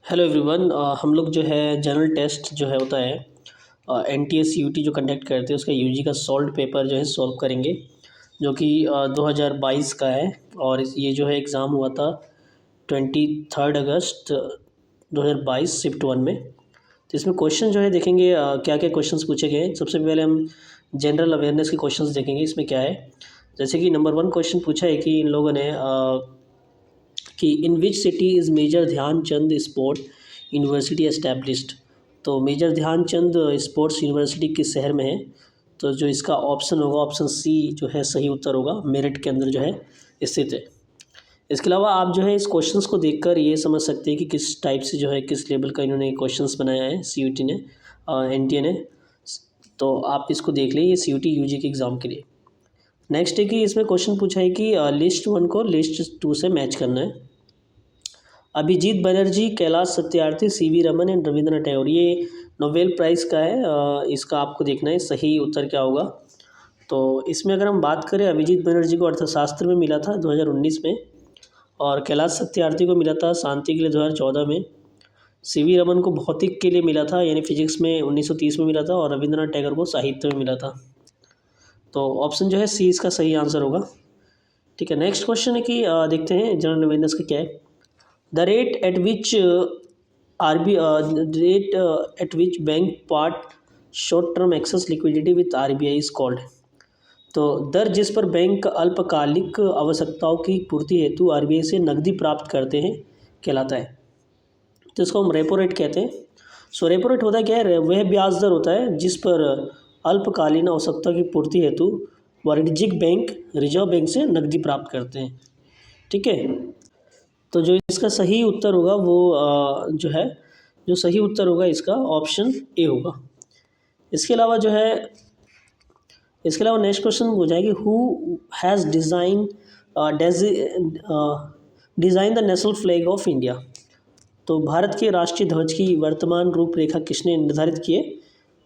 Hello everyone. हम लोग जो है जनरल टेस्ट जो है होता है NTA CUT जो कंडक्ट करते हैं उसका यूजी का सॉल्व पेपर जो है सॉल्व करेंगे जो कि 2022 का है। और ये जो है एग्ज़ाम हुआ था 23 अगस्त 2022 शिफ्ट 1 में। तो इसमें क्वेश्चन जो है देखेंगे क्या क्या क्वेश्चंस पूछे गए हैं। सबसे पहले हम जनरल अवेयरनेस के क्वेश्चंस देखेंगे। इसमें क्या है, जैसे कि नंबर 1 क्वेश्चन पूछा है कि इन लोगों ने कि in which city is major Dhyan Chand sport university established. तो मेजर ध्यानचंद स्पोर्ट्स यूनिवर्सिटी किस शहर में है। तो जो इसका ऑप्शन होगा ऑप्शन सी जो है सही उत्तर होगा, मेरठ के अंदर जो है स्थित है। इसके अलावा आप जो है इस क्वेश्चंस को देखकर ये समझ सकते हैं कि किस टाइप से जो है किस लेवल का इन्होंने क्वेश्चंस बनाया है CUT ने NTA ने। तो आप इसको देख लें, ये CUT UG के एग्ज़ाम के लिए। नेक्स्ट है कि इसमें क्वेश्चन पूछा है कि लिस्ट 1 को लिस्ट 2 से मैच करना है। अभिजीत बनर्जी, कैलाश सत्यार्थी, CV रमन एंड रविंद्रनाथ टैगोर, ये नोबेल प्राइज़ का है। इसका आपको देखना है सही उत्तर क्या होगा। तो इसमें अगर हम बात करें, अभिजीत बनर्जी को अर्थशास्त्र में मिला था 2019 में, और कैलाश सत्यार्थी को मिला था शांति के लिए 2014 में। CV रमन को भौतिक के लिए मिला था यानी फिजिक्स में 1930 में मिला था, और रविंद्रनाथ टैगोर को साहित्य में मिला था। तो ऑप्शन जो है सी इसका सही आंसर होगा। ठीक है, नेक्स्ट क्वेश्चन है कि देखते हैं जनरल अवेयरनेस का क्या है। The rate at which bank part short term access liquidity with RBI is called. तो दर जिस पर बैंक अल्पकालिक आवश्यकताओं की पूर्ति हेतु RBI से नकदी प्राप्त करते हैं कहलाता है। तो इसको हम रेपो रेट कहते हैं। सो रेपो रेट होता है क्या है, वह ब्याज दर होता है जिस पर अल्पकालीन आवश्यकता की पूर्ति हेतु वाणिज्यिक बैंक रिजर्व बैंक से नकदी प्राप्त करते हैं। ठीक है, तो जो इसका सही उत्तर होगा वो जो सही उत्तर होगा इसका ऑप्शन ए होगा। इसके अलावा नेक्स्ट क्वेश्चन हो जाएगी, who has design the national flag of India. तो भारत के राष्ट्रीय ध्वज की वर्तमान रूपरेखा किसने निर्धारित की है।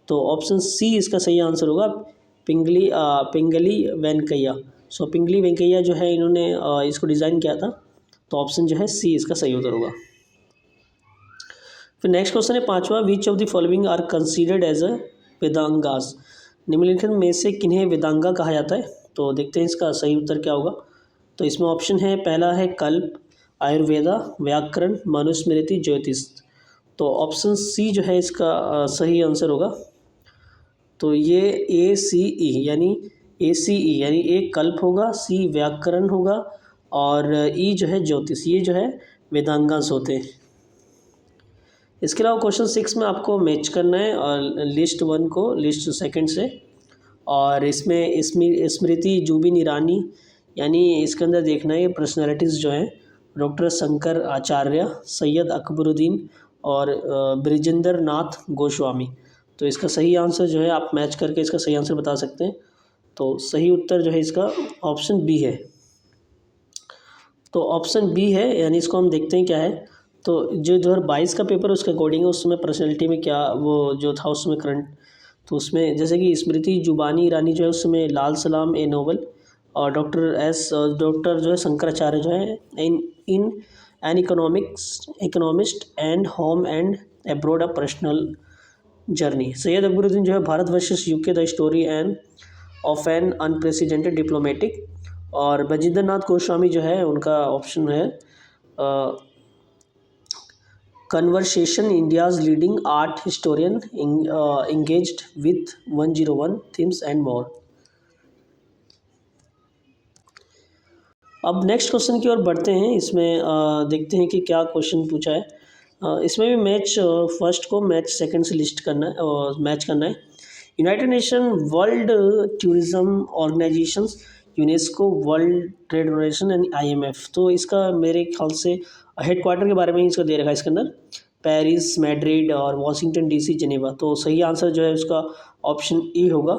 तो ऑप्शन सी इसका सही आंसर होगा, पिंगली वेंकैया। सो पिंगली वेंकैया जो है इन्होंने इसको डिज़ाइन किया था। तो ऑप्शन जो है सी इसका सही उत्तर होगा। फिर नेक्स्ट क्वेश्चन है 5वां, which of the following are considered as a Vedangas. निम्नलिखित में से किन्हें वेदांगा कहा जाता है। तो देखते हैं इसका सही उत्तर क्या होगा। तो इसमें ऑप्शन है, पहला है कल्प, आयुर्वेदा, व्याकरण, मनुस्मृति, ज्योतिष। तो ऑप्शन सी जो है इसका सही आंसर होगा। तो ये ACE यानी ए कल्प होगा, सी व्याकरण होगा, और ई जो है ज्योतिष, ये जो है वेदांगास होते हैं। इसके अलावा क्वेश्चन 6 में आपको मैच करना है और लिस्ट 1 को लिस्ट 2 से। और इसमें स्मृति जुबिन ईरानी, यानी इसके अंदर देखना है पर्सनैलिटीज़ जो हैं, डॉक्टर शंकर आचार्य, सैयद अकबरुद्दीन और ब्रिजेंद्र नाथ गोस्वामी। तो इसका सही आंसर जो है आप मैच करके इसका सही आंसर बता सकते हैं। तो सही उत्तर जो है इसका ऑप्शन बी है। तो ऑप्शन बी है, यानी इसको हम देखते हैं क्या है। तो जो 2022 का पेपर उसके अकॉर्डिंग उस समय पर्सनैलिटी में क्या वो जो था उस समय करंट, तो उसमें जैसे कि स्मृति जुबानी ईरानी जो है उस समय लाल सलाम ए नोबल, और डॉक्टर जो है शंकराचार्य जो है in an economist and home and abroad a personal journey. Syed Akbaruddin जो है Bharat versus UK the story end of an unprecedented diplomatic, और ब्रजेंद्र नाथ गोस्वामी जो है उनका ऑप्शन है conversation India's leading art historian engaged with 101 themes and more. अब नेक्स्ट क्वेश्चन की ओर बढ़ते हैं। इसमें देखते हैं कि क्या क्वेश्चन पूछा है। इसमें भी मैच फर्स्ट को मैच सेकंड से लिस्ट करना है और मैच करना है। United nation world tourism organisations, UNESCO, world trade organisation and IMF। तो इसका मेरे ख्याल से हेडक्वार्टर के बारे में ही इसका दे रखा है इसके अंदर, पेरिस, मैड्रिड और वाशिंगटन DC, जेनेवा। तो सही आंसर जो है उसका ऑप्शन ई होगा,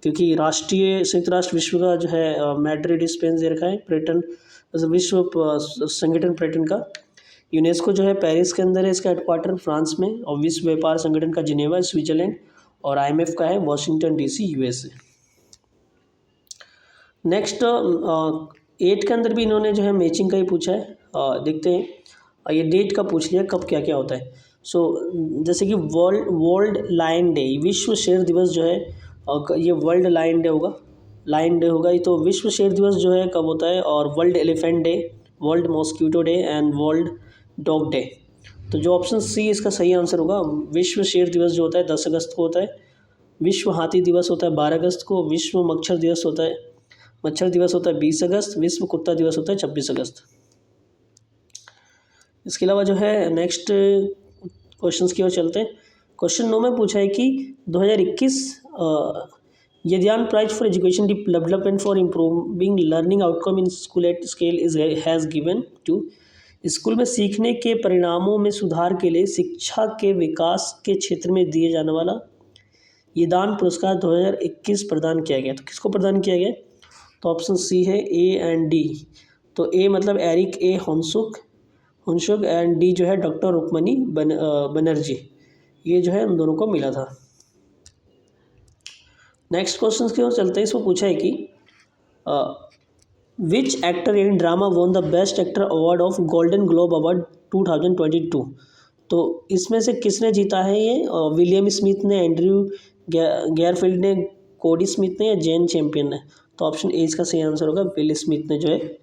क्योंकि संयुक्त राष्ट्र विश्व का जो है मैड्रिड स्पेन दे रखा है, ब्रिटेन विश्व संगठन ब्रिटेन का। यूनेस्को जो है पेरिस के अंदर है इसका हेडक्वार्टर फ्रांस में, और विश्व व्यापार संगठन का जिनेवा स्विट्जरलैंड, और IMF का है वाशिंगटन DC USA। नेक्स्ट 8 के अंदर भी इन्होंने जो है मैचिंग का ही पूछा है। देखते हैं और ये डेट का पूछ लिया कब क्या क्या होता है। जैसे कि वर्ल्ड लायन डे, विश्व शेर दिवस जो है, और ये वर्ल्ड लायन डे होगा, ये तो विश्व शेर दिवस जो है कब होता है, और world elephant day, world mosquito day and world dog day. तो जो ऑप्शन सी इसका सही आंसर होगा, विश्व शेर दिवस जो होता है 10 अगस्त को होता है, विश्व हाथी दिवस होता है 12 अगस्त को, विश्व मच्छर दिवस होता है 20 अगस्त, विश्व कुत्ता दिवस होता है 26 अगस्त। इसके अलावा जो है नेक्स्ट क्वेश्चंस की ओर चलते हैं। क्वेश्चन 9 में पूछा है कि 2021 Yidan prize for education development for improving learning outcome in school at scale is has given to. School में सीखने के परिणामों में सुधार के लिए शिक्षा के विकास के क्षेत्र में दिए जाने वाला ये दान पुरस्कार 2021 प्रदान किया गया। तो किसको प्रदान किया गया? तो ऑप्शन सी है ए एंड डी। तो ए मतलब एरिक ए होंसुक एंड डी जो है डॉक्टर रुक्मणी बनर्जी, ये जो है उन दोनों को मिला था। नेक्स्ट क्वेश्चन की ओर चलते हैं। इसमें पूछा है कि which actor in drama won the best actor award of golden globe award 2022। तो इसमें से किसने जीता है ये? विलियम स्मिथ ने, एंड्रयू गैरफील्ड ने, कोडी स्मिथ ने या जेन चैंपियन ने? तो ऑप्शन ए इसका सही आंसर होगा, विल स्मिथ ने जो है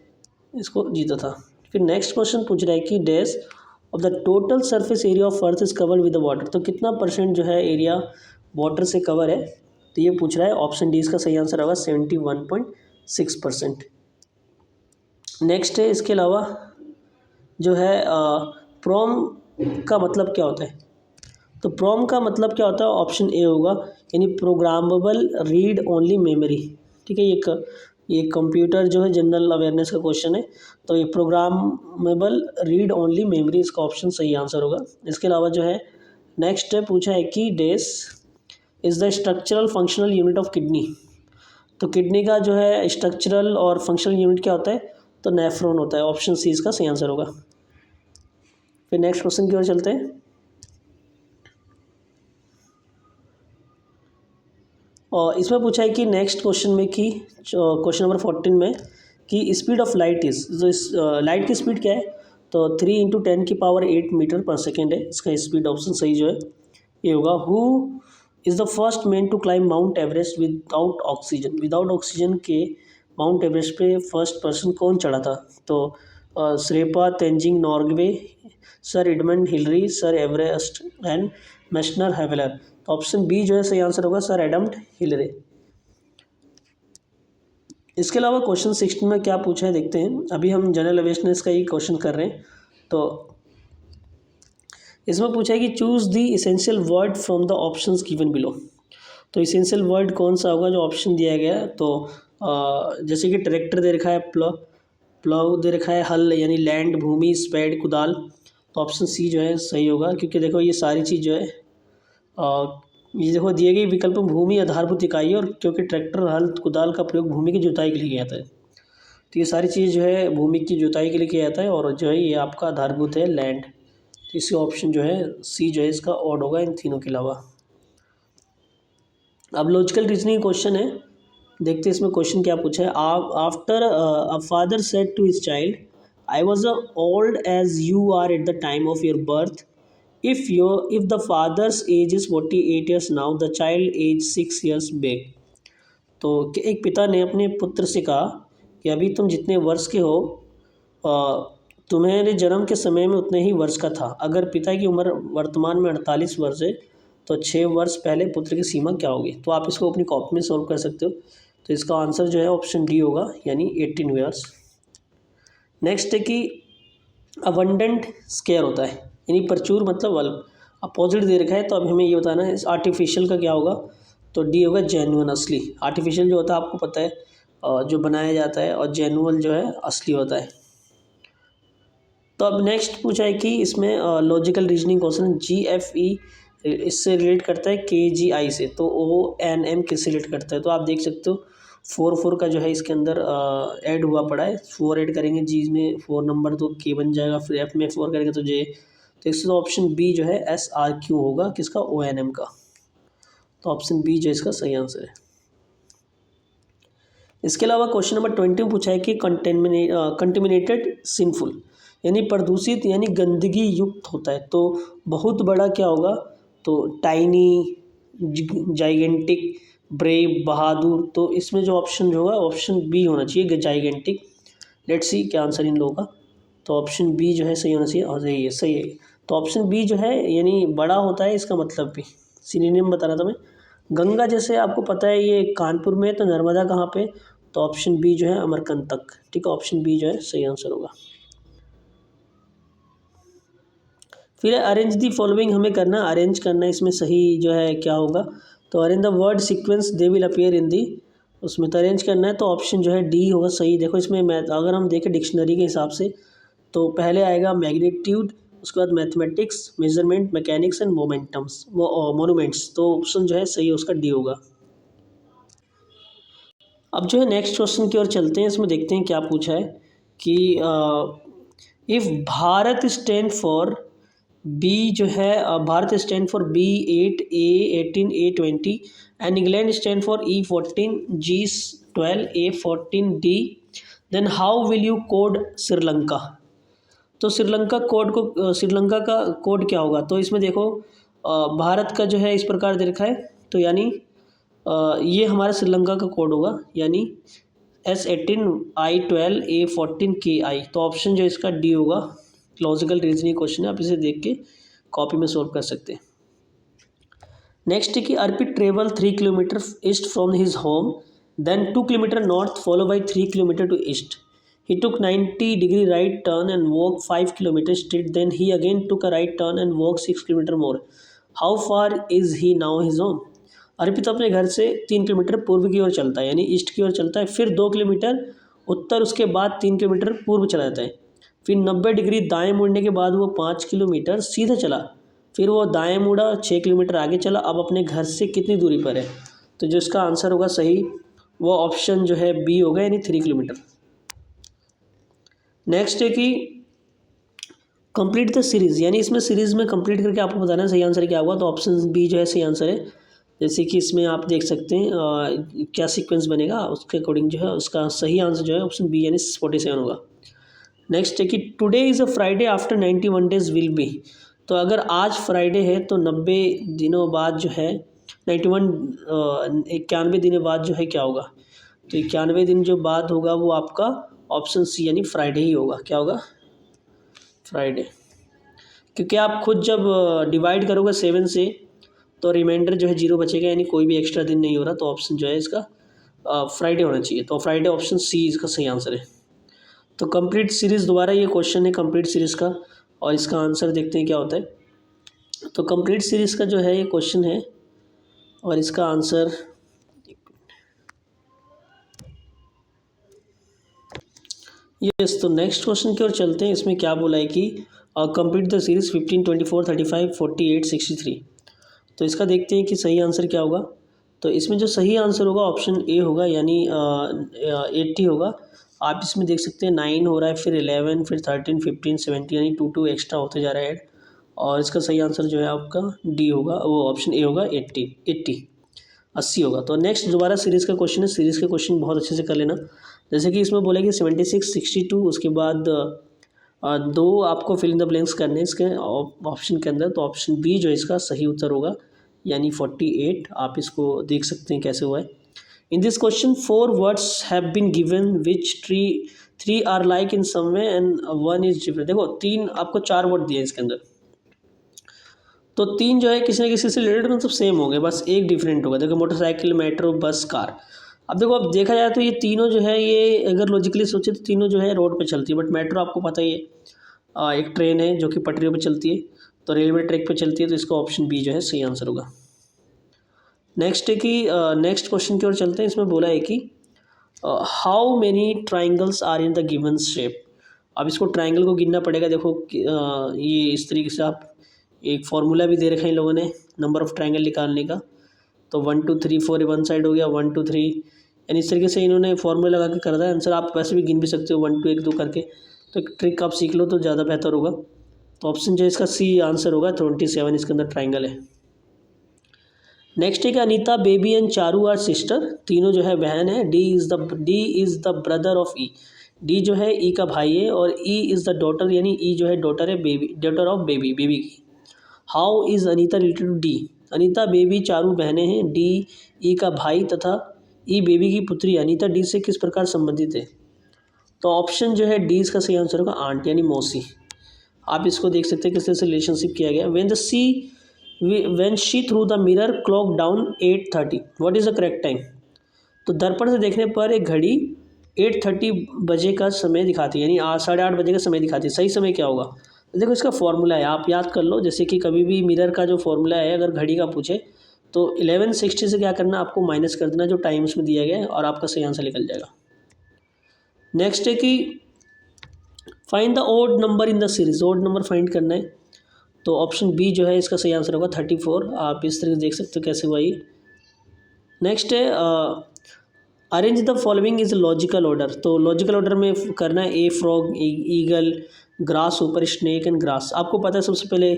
इसको जीता था। फिर नेक्स्ट क्वेश्चन पूछ रहा है कि dash of the total surface area of earth is covered with water. तो कितना परसेंट जो है एरिया वाटर से कवर है? तो ये पूछ रहा है, ऑप्शन डी इसका सही आंसर होगा 71.6%। नेक्स्ट है, इसके अलावा जो है प्रोम का मतलब क्या होता है? तो प्रोम का मतलब क्या होता है? ऑप्शन ए होगा, यानी प्रोग्रामेबल रीड ओनली मेमोरी। ठीक है, ये कंप्यूटर जो है जनरल अवेयरनेस का क्वेश्चन है, तो ये प्रोग्रामेबल रीड ओनली मेमोरी इसका ऑप्शन सही आंसर होगा। इसके अलावा जो है नेक्स्ट है पूछा है कि this is the structural functional unit of kidney. तो किडनी का जो है स्ट्रक्चरल और फंक्शनल यूनिट क्या होता है? तो नेफ्रॉन होता है। ऑप्शन सी इसका सही आंसर होगा। फिर नेक्स्ट क्वेश्चन की ओर चलते हैं। और इसमें पूछा है कि नेक्स्ट क्वेश्चन में कि क्वेश्चन नंबर 14 में कि स्पीड ऑफ लाइट इज़, जो लाइट की स्पीड क्या है? तो 3 × 10⁸ मीटर पर सेकेंड है इसका स्पीड। ऑप्शन सही जो है ये होगा। Who is the first man to climb mount Everest without oxygen. Without oxygen के माउंट एवरेस्ट पे फर्स्ट पर्सन कौन चढ़ा था? तो Sherpa Tenzing Norgay, sir Edmund Hillary, sir Everest and Messner Habeler. तो ऑप्शन बी जो है सही आंसर होगा, सर एडमंड हिलरी। इसके अलावा क्वेश्चन 16 में क्या पूछा है देखते हैं। अभी हम जनरल अवेयरनेस का ही क्वेश्चन कर रहे हैं। तो इसमें पूछा है कि choose the essential word from the options given below. तो इसेंशियल वर्ड कौन सा होगा जो ऑप्शन दिया गया है? तो जैसे कि ट्रैक्टर दे रखा है, प्लाउ दे रखा है, हल यानी लैंड, भूमि, स्पेड, कुदाल। तो ऑप्शन सी जो है सही होगा, क्योंकि देखो ये सारी चीज़ जो है ये देखो दिए गए विकल्प में भूमि आधारभूत इकाई है, और क्योंकि ट्रैक्टर, हल, कुदाल का प्रयोग भूमि की जुताई के लिए किया जाता है, तो ये सारी चीज़ जो है भूमि की जुताई के लिए किया जाता है, और जो है ये आपका आधारभूत है लैंड। तो इसका ऑप्शन जो है सी जो है इसका ऑड होगा इन तीनों के अलावा। अब लॉजिकल रीजनिंग क्वेश्चन है, देखते हैं इसमें क्वेश्चन क्या पूछा है। After a father said to his child, I was old as you are at the time of your birth, if the father's age is 48 years now, the child age 6 years back। तो एक पिता ने अपने पुत्र से कहा कि अभी तुम जितने वर्ष के हो तुम्हारे जन्म के समय में उतने ही वर्ष का था। अगर पिता की उम्र वर्तमान में 48 वर्ष है तो 6 वर्ष पहले पुत्र की सीमा क्या होगी? तो आप इसको अपनी कॉपी में सॉल्व कर सकते हो। तो इसका आंसर जो है ऑप्शन डी होगा, यानी 18 ईयर्स। नेक्स्ट है कि अबंडेंट स्केयर होता है, यानी प्रचुर मतलब अल्प। अपोजिट दे रखा है, तो अब हमें ये बताना है आर्टिफिशियल का क्या होगा। तो डी होगा जेन्युइन, असली। आर्टिफिशियल जो होता है आपको पता है जो बनाया जाता है, और जेन्युइन जो है असली होता है। तो अब नेक्स्ट पूछा है कि इसमें लॉजिकल रीजनिंग क्वेश्चन GFE इससे रिलेट करता है KGI से, तो ONM किससे रिलेट करता है? तो आप देख सकते हो 4 का जो है इसके अंदर ऐड हुआ पड़ा है। 4 ऐड करेंगे जी में 4 नंबर, तो K बन जाएगा, फिर F में 4 करेंगे तो J। तो इससे तो ऑप्शन बी जो है SRQ होगा, किसका? ONM का। तो ऑप्शन बी जो इसका सही आंसर है। इसके अलावा क्वेश्चन नंबर 20 में पूछा है कि कंटेमिनेटेड सिंफुल, यानी प्रदूषित यानी गंदगी युक्त होता है। तो बहुत बड़ा क्या होगा, तो टाइनी, जाइगेंटिक, ब्रेव, बहादुर। तो इसमें जो ऑप्शन जो होगा ऑप्शन बी होना चाहिए, जाइगेंटिक। लेट्स सी क्या आंसर इन लोगों का। तो ऑप्शन बी जो है सही होना चाहिए, और सही है, सही है। तो ऑप्शन बी जो है यानी बड़ा होता है, इसका मतलब भी सिनोनिम बता रहा था मैं। गंगा जैसे आपको पता है ये कानपुर में है, तो नर्मदा कहाँ पे, तो ऑप्शन बी जो है अमरकंटक। ठीक है, ऑप्शन बी जो है सही आंसर होगा। फिर अरेंज दी फॉलोइंग हमें करना, अरेंज करना, इसमें सही जो है क्या होगा, तो arrange the word sequence they will appear in the, उसमें तो अरेंज करना है, तो ऑप्शन जो है डी होगा सही। देखो इसमें अगर हम देखें डिक्शनरी के हिसाब से, तो पहले आएगा मैग्नीट्यूड, उसके बाद mathematics, measurement, mechanics and momentums, monuments. तो ऑप्शन जो है सही है उसका डी होगा। अब जो है नेक्स्ट क्वेश्चन की ओर चलते हैं, इसमें देखते हैं क्या पूछा है कि if Bharat stand for B जो है, Bharat stand for B8, A18, A20 and England stand for E14, G12, A14, D, then how will you code Sri Lanka. तो श्रीलंका कोड को, श्रीलंका का कोड क्या होगा, तो इसमें देखो भारत का जो है इस प्रकार दे रखा है, तो यानी ये हमारा श्रीलंका का कोड होगा, यानी S18, I12, A14, KI। तो ऑप्शन जो इसका डी होगा। लॉजिकल रीजनिंग क्वेश्चन है, आप इसे देख के कॉपी में सोल्व कर सकते हैं। नेक्स्ट है कि Arpit travel 3 kilometre east from his home, then 2 kilometre north follow by 3 kilometre to east. He took 90-degree right turn and walked 5 kilometers straight. Then he again took a right turn and walked 6 kilometers more. How far is he now his home? अर्पित अपने घर से 3 kilometre पूर्व की ओर चलता है, यानी east की ओर चलता है, फिर 2 किलोमीटर उत्तर, उसके बाद 3 किलोमीटर पूर्व चला जाता है, फिर 90 डिग्री दाएं मुड़ने के बाद वो 5 किलोमीटर सीधे चला, फिर वो दाएं मुड़ा 6 किलोमीटर आगे चला। अब अपने घर से कितनी दूरी पर है, तो जो इसका आंसर होगा सही वो ऑप्शन जो है बी होगा, यानी 3 किलोमीटर। नेक्स्ट है कि कंप्लीट द सीरीज़, यानी इसमें सीरीज़ में कंप्लीट करके आपको बताना है सही आंसर क्या होगा, तो ऑप्शन बी जो है सही आंसर है। जैसे कि इसमें आप देख सकते हैं क्या सीक्वेंस बनेगा, उसके अकॉर्डिंग जो है उसका सही आंसर जो है ऑप्शन बी यानी 47 होगा। नेक्स्ट है कि today is a Friday after 91 days will be. तो अगर आज फ्राइडे है तो 90 दिनों बाद जो है 91 दिनों बाद जो है क्या होगा, तो 91 दिन जो बाद होगा वो आपका ऑप्शन सी यानी फ्राइडे ही होगा। क्या होगा, फ्राइडे, क्योंकि आप खुद जब डिवाइड करोगे 7 से तो रिमाइंडर जो है 0 बचेगा, यानी कोई भी एक्स्ट्रा दिन नहीं हो रहा, तो ऑप्शन जो है इसका फ्राइडे होना चाहिए। तो फ्राइडे ऑप्शन सी इसका सही आंसर है। तो कंप्लीट सीरीज़, दोबारा ये क्वेश्चन है कंप्लीट सीरीज़ का, और इसका आंसर देखते हैं क्या होता है। तो कंप्लीट सीरीज़ का जो है ये क्वेश्चन है, और इसका आंसर यस। तो नेक्स्ट क्वेश्चन की ओर चलते हैं, इसमें क्या बोला है कि कंप्लीट द सीरीज़ 15, 24, 35, 48, 63। तो इसका देखते हैं कि सही आंसर क्या होगा। तो इसमें जो सही आंसर होगा ऑप्शन ए होगा, यानी 80 होगा। आप इसमें देख सकते हैं 9 हो रहा है, फिर 11, फिर 13, 15, 17, यानी 2 एक्स्ट्रा होते जा रहा है ऐड, और इसका सही आंसर जो है आपका डी होगा, वो ऑप्शन ए होगा, 80 होगा। तो नेक्स्ट दोबारा सीरीज़ का क्वेश्चन है, सीरीज़ के क्वेश्चन बहुत अच्छे से कर लेना। जैसे कि इसमें बोला कि 76, 62, उसके बाद 2 आपको फिल इन द ब्लैंक्स करने इसके ऑप्शन के अंदर, तो ऑप्शन बी जो इसका सही उत्तर होगा, यानी 48। आप इसको देख सकते हैं कैसे हुआ है। In this question 4 words have been given which 3 are like in some way and 1 is different. देखो 3 आपको 4 वर्ड दिए इसके अंदर, तो 3 जो है किसी न किसी से रिलेटेड मतलब सेम होंगे, बस एक डिफरेंट होगा। देखो मोटरसाइकिल, मेट्रो, बस, कार। अब देखो अब देखा जाए तो ये तीनों जो है, ये अगर लॉजिकली सोचे तो तीनों जो है रोड पे चलती है, बट मेट्रो आपको पता ही है एक ट्रेन है जो कि पटरियों पे चलती है, तो रेलवे ट्रैक पे चलती है, तो इसका ऑप्शन बी जो है सही आंसर होगा। नेक्स्ट है कि नेक्स्ट क्वेश्चन की ओर चलते हैं, इसमें बोला है कि how many triangles are in the given shape. अब इसको ट्राइंगल को गिनना पड़ेगा। देखो ये इस तरीके से आप एक फार्मूला भी दे रखा है इन लोगों ने नंबर ऑफ़ ट्राइंगल निकालने का, तो 1 2 3 4 वन साइड हो गया, 1 2 3, यानी इस तरीके से इन्होंने फार्मूला लगा के कर दिया आंसर। आप वैसे भी गिन भी सकते हो 1 2 1 2 करके, तो एक ट्रिक आप सीख लो तो ज़्यादा बेहतर होगा। तो ऑप्शन जो इसका सी आंसर होगा, 27 इसके अंदर ट्राइंगल है। नेक्स्ट है कि Anita, Baby and Charu are sister, तीनों जो है बहन है। D is the brother of E, D जो है ई का भाई है और ई इज़ द डॉटर, यानी ई जो है डॉटर है Baby, daughter of Baby, Baby की। How is Anita related to D? Anita Baby Charu बहनें हैं, डी ई का भाई तथा ई बेबी की पुत्री। अनीता डी से किस प्रकार संबंधित है? तो ऑप्शन जो है डी इसका सही आंसर होगा आंट, यानी मौसी। आप इसको देख सकते हैं किस तरह से रिलेशनशिप किया गया। When she threw the mirror clock down 8:30, what is the correct time? तो दर्पण से देखने पर एक घड़ी 8:30 बजे का समय दिखाती है, यानी 8:30 बजे का समय दिखाती है। सही समय क्या होगा? तो देखो इसका फॉर्मूला है, आप याद कर लो। जैसे कि कभी भी मिरर का जो फॉर्मूला है, अगर घड़ी का पूछे तो 1160 से क्या करना, आपको माइनस कर देना जो टाइम उसमें दिया गया है, और आपका सही आंसर निकल जाएगा। नेक्स्ट है कि find the odd number in the series. Odd number find करना है, तो ऑप्शन बी जो है इसका सही आंसर होगा 34। आप इस तरह से देख सकते हो कैसे हुआ ये। नेक्स्ट है arrange the following is logical order. तो लॉजिकल ऑर्डर में करना है ए फ्रॉग, ईगल, ग्रास ऊपर, स्नेक एंड ग्रास। आपको पता है सबसे पहले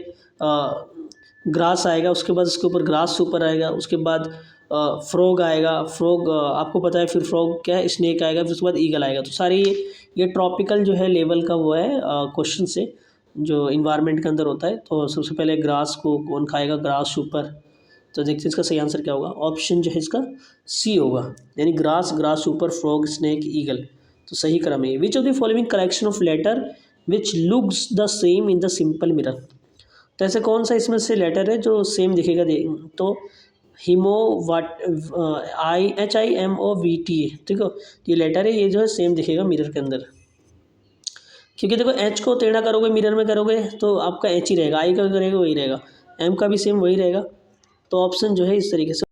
ग्रास आएगा, उसके बाद उसके ऊपर ग्रास ऊपर आएगा, उसके बाद फ्रॉग आएगा, फ्रॉग आपको पता है, फिर फ्रॉग क्या है, स्नेक आएगा, फिर उसके बाद ईगल आएगा। तो सारे ये ट्रॉपिकल जो है लेवल का वो है क्वेश्चन से, जो इन्वायरमेंट के अंदर होता है। तो सबसे पहले ग्रास को कौन खाएगा, ग्रास ऊपर। तो देखते हैं इसका सही आंसर क्या होगा। ऑप्शन जो है इसका सी होगा, यानी ग्रास, ग्रास ऊपर, फ्रॉग, स्नेक, ईगल। तो सही क्रम है। Which of the following collection of letter which looks the same in the simple mirror. तो ऐसे कौन सा इसमें से लेटर है जो सेम दिखेगा? तो हिमो वाट HIMOVT, ठीक है, ये लेटर है, ये जो है सेम दिखेगा मिरर के अंदर। क्योंकि देखो एच को टेढ़ा करोगे मिरर में करोगे तो आपका एच ही रहेगा, आई का करेगा वही रहेगा, एम का भी सेम वही रहेगा। तो ऑप्शन जो है इस तरीके से